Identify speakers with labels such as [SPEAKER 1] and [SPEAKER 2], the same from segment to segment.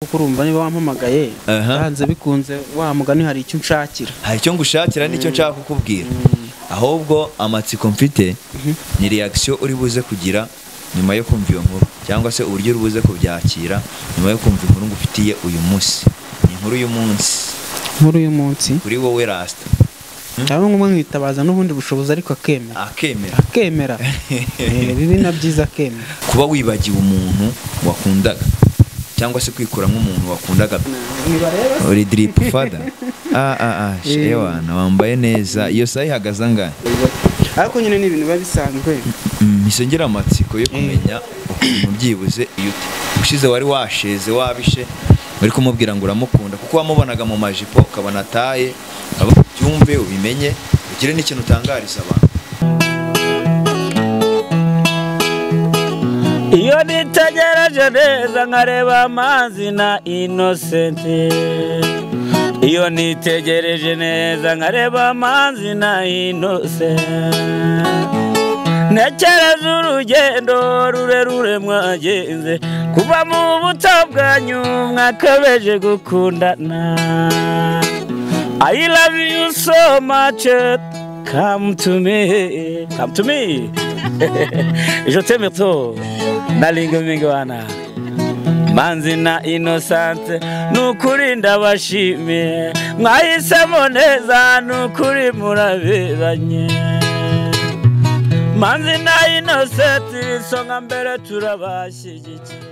[SPEAKER 1] kuko urumva niba wampamagaye hanze bikunze wa mugani hari icyo nshakira.
[SPEAKER 2] Hari icyo ngushakira nicyo nshaka kukubwira. Ahubwo amatsiko mfite ni reaction uri buze kugira nyuma yo kumva iyo nkuru, cyangwa se uburyo uri buze kubyakira nyuma yo kumva inkuru ngufitiye uyu munsi. Ni inkuru y'umunsi.
[SPEAKER 1] Inkuru y'umunsi
[SPEAKER 2] kuri wowe Rasta.
[SPEAKER 1] Cyangwa ngumwe nkitabaza n'ubundi bushobozi ariko akemera. Bibi na byiza akemera.
[SPEAKER 2] Kuba wibagiwe umuntu wakundaga cyangwa se kwikuramo umuntu wakundaga. Uri drip father. Shewana wambaye neza. Iyo sayi hagaze angahe?
[SPEAKER 1] Ariko nyine ni ibintu biba bisanzwe.
[SPEAKER 2] Misengera amatsiko yo kumenya ukuntu byibuze iyo ushize wari washeze wabishe bari kumubwira ngo uramukunda kuko wamubonaga mu majipo ukabona taye byumve ubimenye ugire n'ikintu utangariza abantu.
[SPEAKER 3] Iyo nitegereje neza nkareba Manzi na Innocente. Iyo nitegereje neza nkareba Manzi na Innocente. Ntekereza urugendo rurerure mwagenze kuva mu buto bwanyu mwakabeje gukundana. I love you so much. Come to me. Je t'aime trop. Nalinga mingi wana. Manzi na Innocente nukuri ndabashimiye. Mwahisemo neza nukuri muraberanye. Manzi na Innocente songa mbere turabashyigikiye.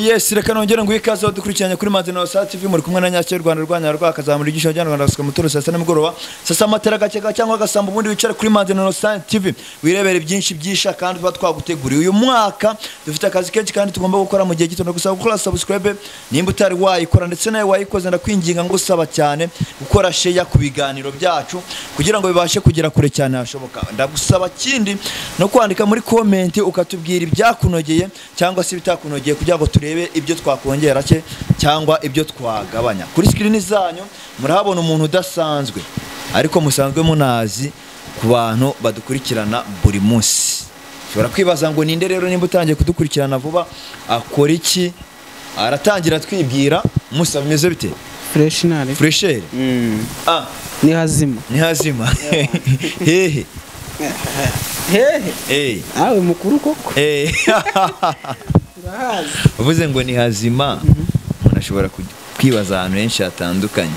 [SPEAKER 2] Yes, reka nongera ngo ikaze dukurikiranye kuri Manzi na TV muri kumwe na Nyacyo Rwanda rwanya rwakazamura igisho cyane Rwanda suka mutoro sasa nimugoroba sasa amatera gakeka cyangwa gasamba ubundi wicare kuri Manzi na TV wirebere byinshi byisha kandi twa twaguteguriye uyu mwaka dufite akazi kenshi kandi tugomba gukora mu gihe gito no gusaba gukora subscribe nimba utari wayikora ndetse nawe wayikoze ndakwinginga ngo usaba cyane gukora share ku biganiro byacu kugira ngo bibashe kugera kure cyane hashoboka. Ndagusaba kindi no kwandika muri comment ukatubwira ibyakunogeye cyangwa se bitakunogeye kugira ngo turebe ibyo twakongera cye cyangwa ibyo twagabanya. Kuri screen zanyu murahabona umuntu udasanzwe ariko musanzwe munazi ku bantu badukurikirana buri munsi. Ushobora kwibaza ngo ninde rero nimba utangiye kudukurikirana vuba akora iki? Aratangira twibwira musa bimeze bite? Fresher.
[SPEAKER 1] Ni hazima. Hehe. Awe mukuru koko.
[SPEAKER 2] Uvuze ngo ni hazima umuntu ashobora kwibaza ahantu henshi hatandukanye.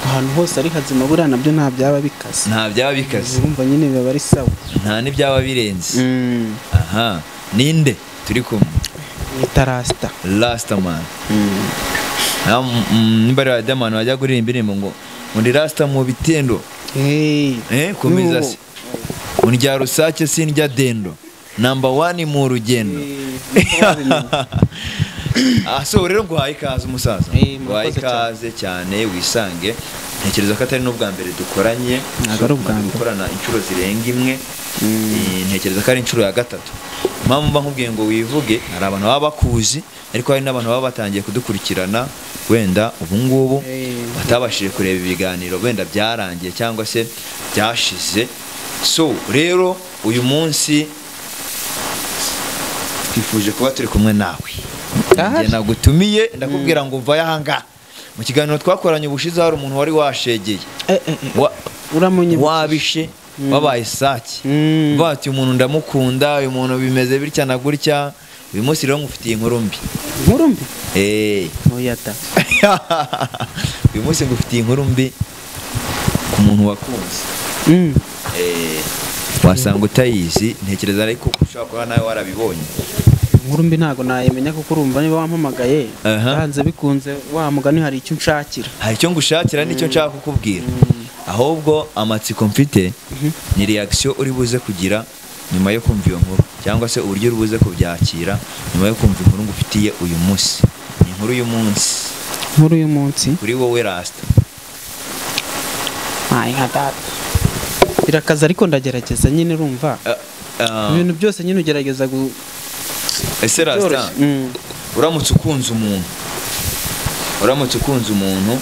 [SPEAKER 1] Ahantu hose ari hazima buriya nabyo nta byaba bikaze. Urumva nyine biba ari sawa.
[SPEAKER 2] Nta n'ibyaba birenze. Ninde turi kumwe? Rasta man. Nimbari wa Diamond wajya kuririmba indirimbo ngo ndi Rasta mu bitendo. Komeza se. Unjya rusake sinjya dendo. Number 1 mu rugendo. So rero nguhaye ikaze umusaza. Nguhaye ikaze cyane wisange. Ntekereza ko atari n'ubwa mbere dukoranye. Dukorana inshuro zirenga imwe. Ntekereza ko ari inshuro ya gatatu. Mpamvu nkubwiye ngo wivuge hari abantu baba bakuzi ariko hari n'abantu baba batangiye kudukurikirana wenda ubu ngubu batabashije kureba ibiganiro wenda byarangiye cyangwa se byashize. So rero uyu munsi twifuje kuba turi kumwe nawe. Ngiye nagutumiye ndakubwira ngo uva yahanga mu kiganiro twakoranye ubushize hari umuntu wari washegeye wabishe wabaye saki bati umuntu ndamukunda uyu muntu bimeze bitya na gutya uyu munsi rero ngufitiye inkuru mbi.
[SPEAKER 1] Oyata
[SPEAKER 2] uyu munsi ngufitiye inkuru mbi ku muntu wakunze. Wasanga utayizi ntekereza ariko ushaka kuba nawe warabibonye.
[SPEAKER 1] Inkuru mbi ntago nayimenya kuko urumva niba wampamagaye hanze bikunze wa mugani hari icyo nshakira.
[SPEAKER 2] Hari icyo ngushakira nicyo nshaka kukubwira. Ahubwo amatsiko mfite ni reaction uri buze kugira nyuma yo kumva iyo nkuru cyangwa se uburyo uri buze kubyakira nyuma yo kumva inkuru ngufitiye uyu munsi. Ni inkuru y'umunsi kuri wowe Rasta.
[SPEAKER 1] Birakaza ariko ndagerageza nyine urumva ibintu byose nyine ugerageza
[SPEAKER 2] ese Rasta uramutse ukunze umuntu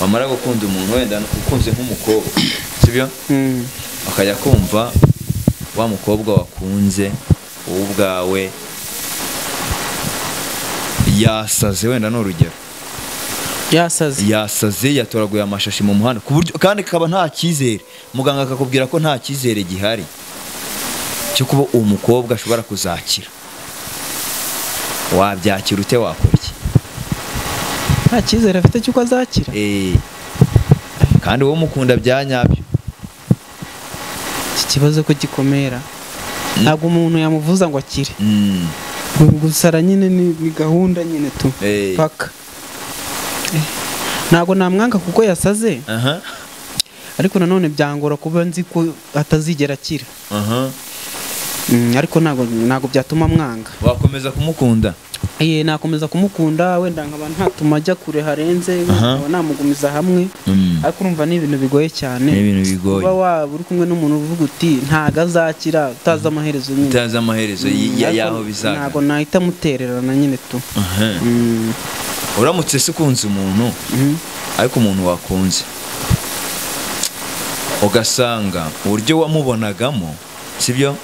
[SPEAKER 2] wamara gukunda umuntu wenda ukunze nk'umukobwa sibyo akajya kumva wa mukobwa wakunze ubwawe yasaze wenda n'urugero yasaze yatoraguye amashashi mu muhanda ku buryo kandi kaba nta cyizere muganga akakubwira ko nta cyizere gihari cyo kuba uwo mukobwa ashobora kuzakira wabyakira ute wakora iki
[SPEAKER 1] nta cyizere afite cy'uko azakira
[SPEAKER 2] kandi wowe mukunda bya nyabyo
[SPEAKER 1] iki kibazo ko gikomera ntabwo umuntu yamuvuza ngo akire gusara nyine ni gahunda nyine tu paka ntabwo namwanga kuko yasaze ariko nanone byangora kuba nzi ko atazigera akira ariko ntabwo byatuma mwanga
[SPEAKER 2] wakomeza kumukunda
[SPEAKER 1] nakomeza kumukunda wenda nkaba ntatuma ajya kure harenze nkaba namugumiza hamwe ariko urumva ni ibintu bigoye cyane kuba waba uri kumwe n'umuntu uvuga uti ntago azakira utazi amaherezo nyine
[SPEAKER 2] utazi amaherezo y'aho bizaga
[SPEAKER 1] ntabwo nahita mutererana nyine tu
[SPEAKER 2] uramutse se ukunze umuntu ariko umuntu wakunze ugasanga uburyo wamubonagamo sibyo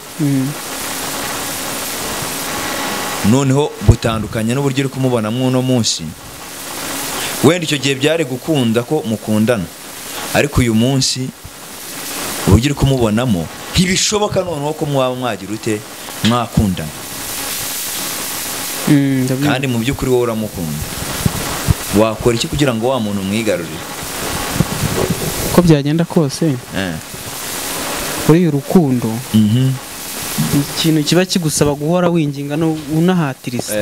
[SPEAKER 2] noneho butandukanye n'uburyo uri kumubonamo uno munsi wenda icyo gihe byari gukunda ko mukundana ariko uyu munsi uburyo uri kumubonamo ntibishoboka noneho ko mwaba mwagira ute mwakundana kandi mu by'ukuri wowe uramukunda wakora iki kugira ngo wa muntu umwigarurire
[SPEAKER 1] uko byagenda kose kuri urukundo ikintu kiba kigusaba guhora winginga no unahatiriza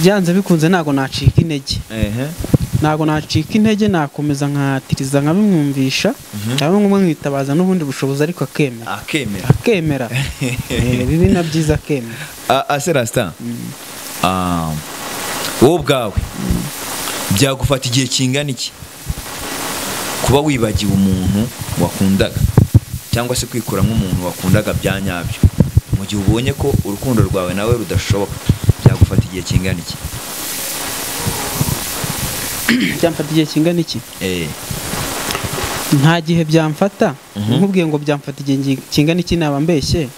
[SPEAKER 1] byanze bikunze ntago nacika intege nakomeza nkahatiriza nkabimwumvisha cyangwa ngo mwitabaza n'ubundi bushobozi ariko akemera bibi na byiza akemera
[SPEAKER 2] aserasta wowe ubwawe byagufata igihe kingana iki kuba wibagiwe umuntu wakundaga cyangwa se kwikura nk'umuntu wakundaga bya nyabyo mu gihe ubonye ko urukundo rwawe nawe rudashoboka byagufata igihe kingana iki
[SPEAKER 1] byamfata igihe kingana iki nta gihe byamfata nkubwiye ngo byamfata igihe kingana iki naba mbeshye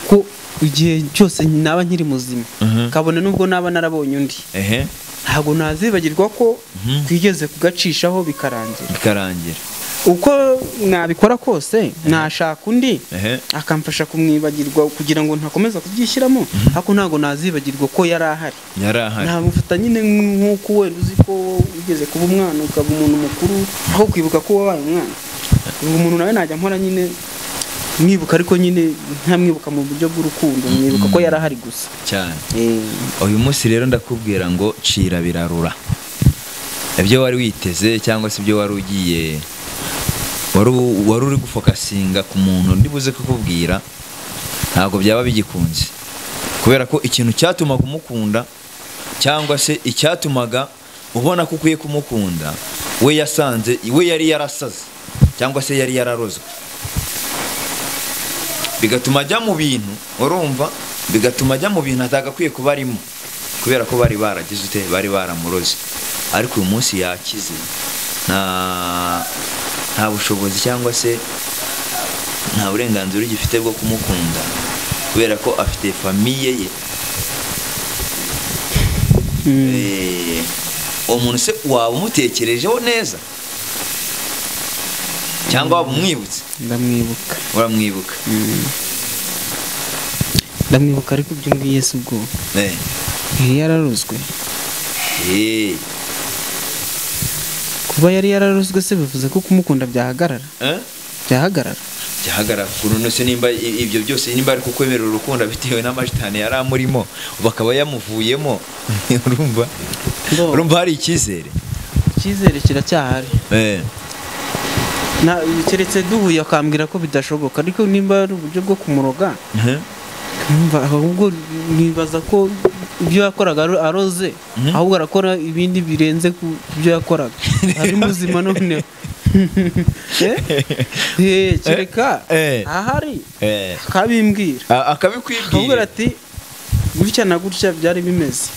[SPEAKER 1] ko igihe cyose naba nkiri muzima kabone nubwo naba narabonye undi ntabwo nazibagirwa ko twigeze kugacishaho bikarangira uko nabikora kose nashaka undi akamfasha kumwibagirwa kugira ngo ntakomeza kubyishyiramo ariko ntabwo nazibagirwa ko yari ahari ntamufata nyine nk'uko wenda uzi ko ugeze kuba umwana ukaba umuntu mukuru aho kwibuka ko wabaye umwana umuntu nawe najya nkora nyine mwibuka ariko nyine ntamwibuka mu buryo bw'urukundo mwibuka ko yari ahari gusa
[SPEAKER 2] cyane uyu munsi rero ndakubwira ngo cira birarura ibyo wari witeze cyangwa se ibyo wari ugiye wari uri gufokasinga ku muntu ndibuze kukubwira ntabwo byaba bigikunze kubera ko ikintu cyatumaga umukunda cyangwa se icyatumaga ubona ko ukwiye kumukunda we yari yarasaze cyangwa se yari yararozwe bigatuma ajya mu bintu urumva bigatuma ajya mu bintu atagakwiye kuba arimo kubera ko bari baragize ute bari baramuroze ariko uyu munsi yakize nta bushobozi cyangwa se nta burenganzira ugifite bwo kumukunda kubera ko afite famiye ye uwo muntu se waba umutekerejeho neza cyangwa waba umwibutse
[SPEAKER 1] ndamwibuka ariko ibyo ngiye si ubwo yararuzwe kuba yari yararuzwe se bivuze ko kumukunda byahagarara
[SPEAKER 2] kuno se nimba ibyo byose nimba ari kukwemerera urukundo bitewe n'amashitani yari amurimo bakaba yamuvuyemo urumva hari icyizere
[SPEAKER 1] kiracyahari keretse duhuye akambwira ko bidashoboka ariko nimba ari uburyo bwo kumuroga ahubwo nibaza ko ibyo yakoraga aroze ahubwo arakora ibindi birenze ku byo yakoraga ari muzima noneho kereka ahari akabikwibwira ati gutya na gutya byari bimeze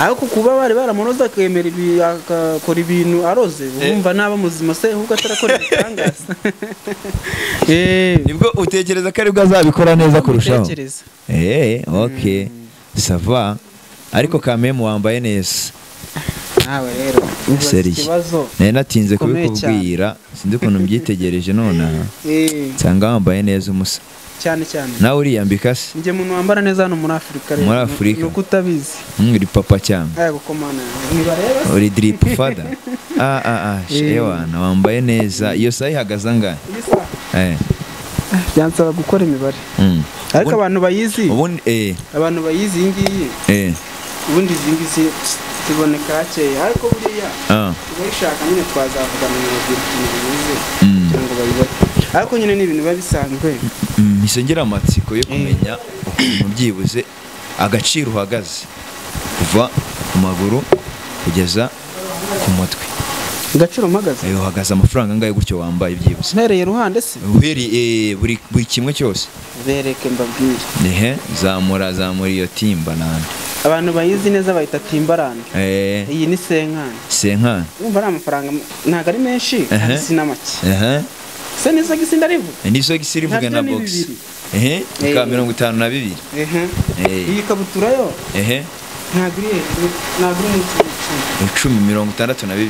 [SPEAKER 1] ariko kuba bari baramuroza akemera agakora ibintu aroze wumva naba muzima se ahubwo atarakora ibitangaza
[SPEAKER 2] nibwo utekereza ko aribwo azabikora neza kurushaho okay sava ariko kameme wambaye neza
[SPEAKER 1] nawe rero ikibazo
[SPEAKER 2] nari natinze kubikubwira sinzi ukuntu mbyitegereje nonaha nsanga wambaye neza umusa
[SPEAKER 1] cyane
[SPEAKER 2] nawe uriyambika se
[SPEAKER 1] njye muntu wambara neza hano muri Afurika rero
[SPEAKER 2] muri Afurika
[SPEAKER 1] nuko utabizi
[SPEAKER 2] uri papa cyane
[SPEAKER 1] yego komana nibareba
[SPEAKER 2] uri drip father shewana wambaye neza iyo saha ihagaze angahe
[SPEAKER 1] byansaba gukora imibare ariko abantu bayizi abantu bayizi ngiyi ubundi zingizi tuboneka hakeye ariko buriya bayishaka nyine twazavugana n'ababwira ikintu bivuze kugira ngo bayibone ariko nyine ni ibintu biba bisanzwe
[SPEAKER 2] misengera amatsiko yo kumenya ukuntu byibuze agaciro uhagaze kuva ku maguru kugeza ku mutwe
[SPEAKER 1] agaciro mpagaze
[SPEAKER 2] uhagaze amafaranga angahe gutyo wambaye byibuze
[SPEAKER 1] mpereye ruhande se
[SPEAKER 2] buri kimwe cyose
[SPEAKER 1] bereke mbabwire
[SPEAKER 2] zamura iyo timba nande
[SPEAKER 1] abantu bayizi neza bayita timbarane iyi ni senkani umva ari amafaranga ntago ari menshi si na make se nizo gisi ndarivuga
[SPEAKER 2] nizo gisi rivuga na box ka 52 iyi kabutura yo ntago iri munsi 1062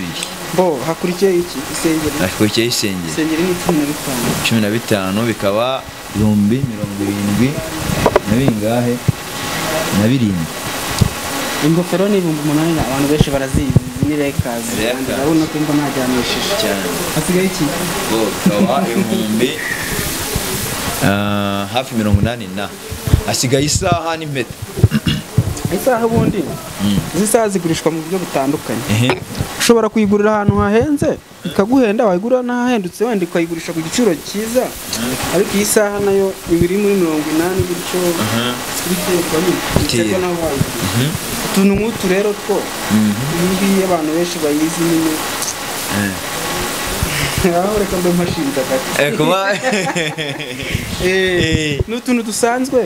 [SPEAKER 2] bo hakurikiye iki isengeri ni 15 bikaba 70 na bingahe na birindwi
[SPEAKER 1] ingofero ni 8,000 abantu benshi barazizi ni rekazi ndabona ko mba najyanishije
[SPEAKER 2] cyane
[SPEAKER 1] hasigaye iki
[SPEAKER 2] kaba ibihumbi hafi 80 hasigaye isaha n'impeta
[SPEAKER 1] isaha ubundi izi saha zigurishwa mu buryo butandukanye ushobora kuyigurira ahantu hahenze ikaguhenda wayigura n'ahendutse wenda ukayigurisha ku giciro cyiza ariko iyi saha nayo ibiri muri 80 bityo biterwa naho wayigura utuntu nk'utu rero two ngiye abantu benshi bayizi nyine aho reka mbe mashinda n'utuntu dusanzwe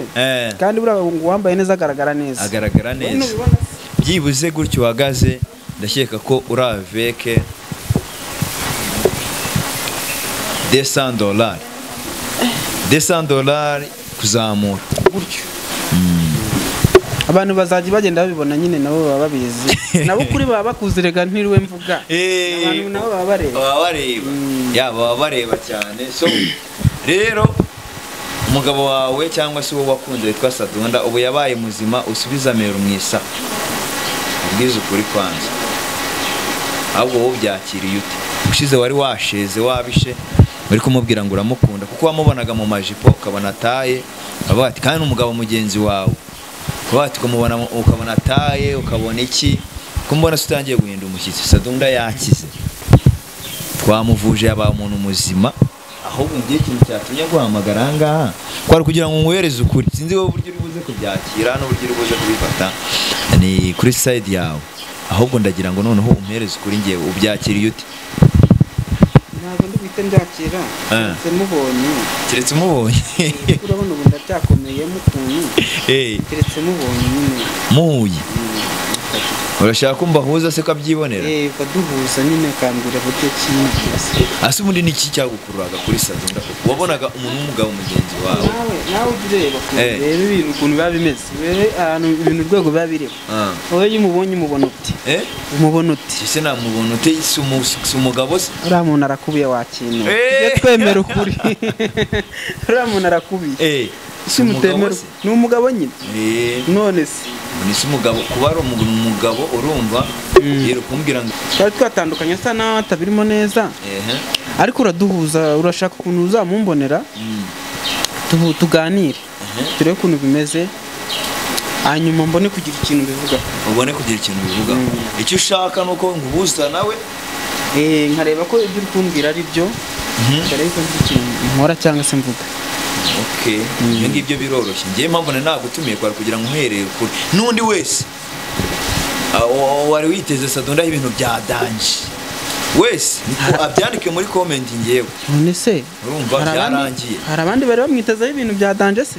[SPEAKER 1] kandi buriya wambaye neza agaragara neza
[SPEAKER 2] byibuze gutyo uhagaze ndakeka ko uri aveke $200 kuzamura
[SPEAKER 1] gutyo abantu bazajya bagenda babibona nyine nabo baba babizi nabo kuri baba bakuzirega ntiriwe mvuga abantu nabo baba bareba
[SPEAKER 2] baba bareba cyane so rero umugabo wawe cyangwa se uwo wakunze witwa Sadunda ubu yabaye muzima usubiza amero mwisa ubwiza ukuri kwanza ahubwo wowe byakiriye ute ushize wari washeze wabishe bari kumubwira ngo uramukunda kuko wamubonaga mu majipo ukabona ataye abati kandi umugabo mugenzi wawe kubati kumubona ukabona ataye ukabona iki kumbona sutangiye guhinda umushyitsi Sadunda yakize twamuvuje yaba umuntu muzima ahubwo ngiye ikintu cyatumye guhamagara ngaha kwari kugira ngo ngwereze ukuri sinzi wowe buryo uribuze kubyakira no buryo uribuze kubifata ni kuri side yawe ahubwo ndagira ngo noneho umpereze ukuri ngiye ubyakiriye ute
[SPEAKER 1] ntabwo ndi bite mbyakira keretse mubonye urabona ubu ndacyakomeyemo ukuntu keretse mubonye nyine
[SPEAKER 2] muhuye urashaka ko mbahuza se ko abyibonera
[SPEAKER 1] ukaduhuza nyine kambwira buryo kintu
[SPEAKER 2] ase ubundi niki cyagukururaga kuri Sadunda wabonaga umuntu w'umugabo mugenzi wawe
[SPEAKER 1] nawe ureba rero ibintu ukuntu biba bimeze wewe ahantu ibintu rwego biba birimo wowe iyo umubonye umubona uti umubona uti
[SPEAKER 2] ese namubona uti si umugabo se
[SPEAKER 1] uriya muntu arakubiye wakintu tujye twemera ukuri uriya muntu arakubiye isi mutemera ni umugabo nyine none se
[SPEAKER 2] ni se umugabo kuba ari umugabo urumva yero kumbwira ngo
[SPEAKER 1] twari twatandukanye asa naho atabirimo neza ariko uraduhuza urashaka ukuntu uzamumbonera tuganire turebe ukuntu bimeze hanyuma mbone kugira ikintu bivuga
[SPEAKER 2] icyo ushaka nuko nguhuza nawe
[SPEAKER 1] nkareba ko ibyo uri kumbwira ari byo mbere yuko ngira ikintu nkora cyangwa se mvuga
[SPEAKER 2] ibyo ngibyo biroroshye ngiye mpamvu nagutumiye kwari kugira ngo uhereye kuri n'undi wese wari witeze Sadunda ibintu bya danje wese abyandike muri comment ngewe
[SPEAKER 1] none se
[SPEAKER 2] urumva byarangiye
[SPEAKER 1] hari abandi bari bamwitezaho ibintu bya danje se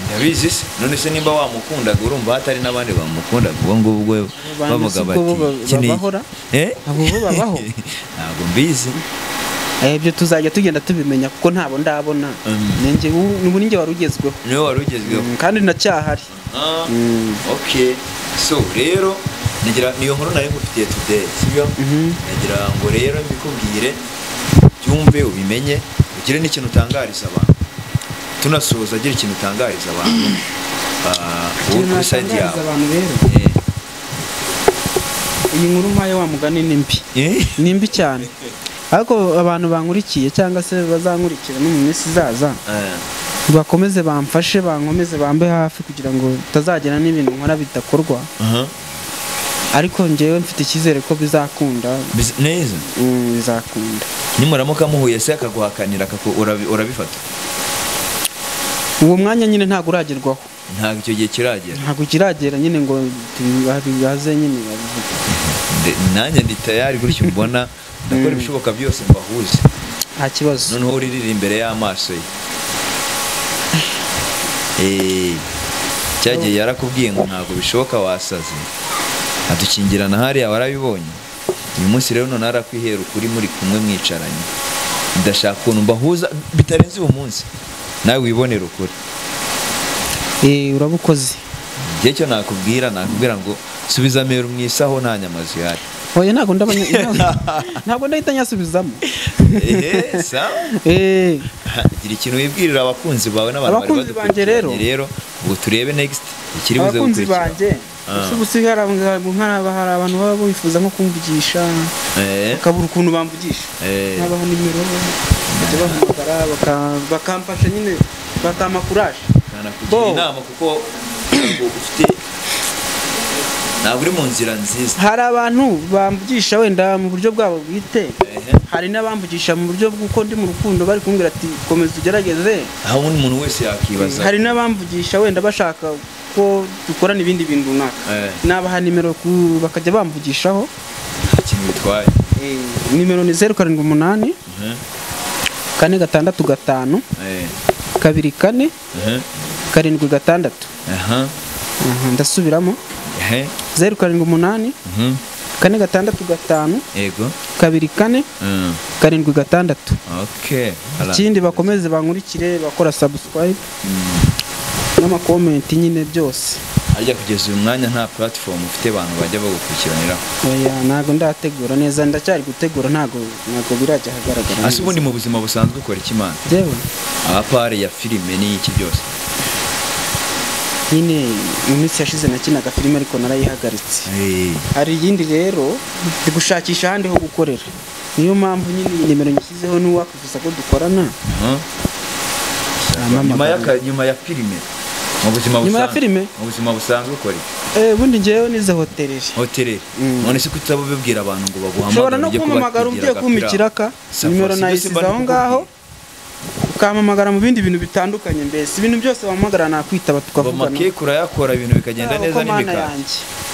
[SPEAKER 2] ndabizi se none se nimba wamukundaga urumva hatari n'abandi bamukundaga ubwo ngubwo bavuga bati
[SPEAKER 1] bahora abo babaho
[SPEAKER 2] ntabwo mbizi
[SPEAKER 1] ibyo tuzajya tugenda tubimenya kuko ntabo ndabona ubu ninjye wari ugezweho
[SPEAKER 2] niwe wari ugezweho
[SPEAKER 1] kandi ndacyahari
[SPEAKER 2] so rero nagira niyo nkuru nari ngufitiye today sibyo nagira ngo rero mbikubwire byumve ubimenye ugire n'ikintu utangariza abantu tunasoza agira ikintu utangariza abantu kuri side yawe
[SPEAKER 1] iyi nkuru mpaye wa mugani ni mbi cyane ariko abantu bankurikiye cyangwa se bazankurikira no mu minsi izaza bakomeze bamfashe bankomeze bambe hafi kugira ngo utazagera n'ibintu nkora bidakorwa ariko njyewe mfite icyizere ko bizakunda
[SPEAKER 2] neza
[SPEAKER 1] bizakunda
[SPEAKER 2] nimuramuka muhuye se akaguhakanira urabifata
[SPEAKER 1] uwo mwanya nyine ntabwo uragerwaho
[SPEAKER 2] ntabwo icyo gihe kiragera
[SPEAKER 1] ntabwo kiragera nyine ngo bihaze nyine
[SPEAKER 2] nanjye ndi tayari gutyo mbona ndakora ibishoboka byose mbahuze
[SPEAKER 1] nta kibazo
[SPEAKER 2] noneho uririra imbere y'amaso ye cyagiye yarakubwiye ngo ntabwo bishoboka wasaze adukingirana hariya warabibonye uyu munsi rero none arakwihera ukuri muri kumwe mwicaranye ndashaka ukuntu mbahuza bitarenze uwo munsi nawe wibonera ukuri
[SPEAKER 1] urabukoze
[SPEAKER 2] igihe cyo nakubwira ngo subiza meru mwisaho nta nyama zihari
[SPEAKER 1] oya ntabwo ndahita nyasubizamo
[SPEAKER 2] gira ikintu wibwirira abakunzi bawe
[SPEAKER 1] n'abantu banjye rero
[SPEAKER 2] ubu turebe next ikiri buze
[SPEAKER 1] abakunzi banjye ubusigara hari abantu baba bifuza nko kumvugisha bakabura ukuntu bamvugisha nabaha nimero bajya bahamagara bakamfasha nyine bakama courage
[SPEAKER 2] kugira inama kuko ufite ntabwo uri mu nzira nziza
[SPEAKER 1] hari abantu bamvugisha wenda mu buryo bwabo bwite hari n'abamvugisha mu buryo bw'uko ndi mu rukundo bari kumbwira ati komeza ugerageze
[SPEAKER 2] aho umuntu wese yakibaza
[SPEAKER 1] hari n'abamvugisha wenda bashaka ko dukorana ibindi bintu runaka nabaha nimero bakajya bamvugishaho
[SPEAKER 2] ikintu bitwaye
[SPEAKER 1] nimero ni 078 465 24 76 ndasubiramo 078 465
[SPEAKER 2] yego
[SPEAKER 1] 24 76
[SPEAKER 2] okay
[SPEAKER 1] ikindi bakomeze bankurikire bakora subscribe n'amakomenti nyine byose
[SPEAKER 2] ajya kugeza uyu mwanya nta platform ufite abantu bajya bagukurikiraniraho
[SPEAKER 1] oya ntago ndategura neza ndacyari gutegura ntago birajya hagaragara
[SPEAKER 2] ase ubundi mu buzima busanzwe ukora iki mana
[SPEAKER 1] jewe
[SPEAKER 2] apare ya filime n'iki byose
[SPEAKER 1] nyine mu minsi yashize nakinaga filime ariko narayihagaritse hari iyindi rero ndi gushakisha ahandi ho gukorera niyo mpamvu nyine nimero nyishyizeho n'uwakwifuza ko dukorana
[SPEAKER 2] nyuma ya filime mu buzima busanzwe ukora
[SPEAKER 1] ubundi njyewe nize hoteleri
[SPEAKER 2] none se kutabibwira abantu ngo baguhamagara
[SPEAKER 1] ushobora no kumpamagara ugiye kumikiraka nimero nayisize aho ngaho ukamamagara mu bindi bintu bitandukanye mbese ibintu byose wahamagara nakwitaba tukavugana
[SPEAKER 2] amakeke urayakora ibintu bikagenda neza n'imikara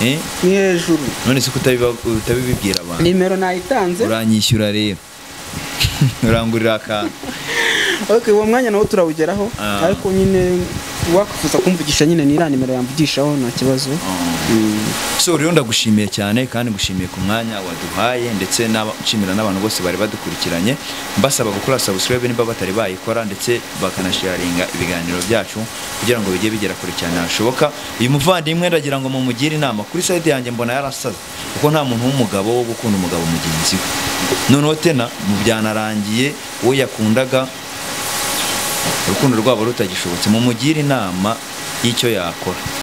[SPEAKER 1] ni hejuru
[SPEAKER 2] none se kutabibwira abantu
[SPEAKER 1] nimero nayitanze
[SPEAKER 2] uranyishyura rero urangurira akantu
[SPEAKER 1] uwo mwanya nawo turawugeraho ariko nyine wakwifuza kumvugisha nyine ni nimero yamvugishaho nta kibazo
[SPEAKER 2] so rero ndagushimiye cyane kandi ngushimiye ku mwanya waduhaye ndetse nshimira n'abantu bose bari badukurikiranye mbasaba gukora subscribe niba batari bayikora ndetse bakanasharinga ibiganiro byacu kugira ngo bijye bigera kure cyane hashoboka uyu muvandimwe ndagira ngo mumugire inama kuri side yanjye mbona yarasaze kuko nta muntu w'umugabo wo gukunda umugabo mugenzi we noneho tena mu byanarangiye uwo yakundaga urukundo rwabo rutagishobotse mumugire inama y'icyo yakora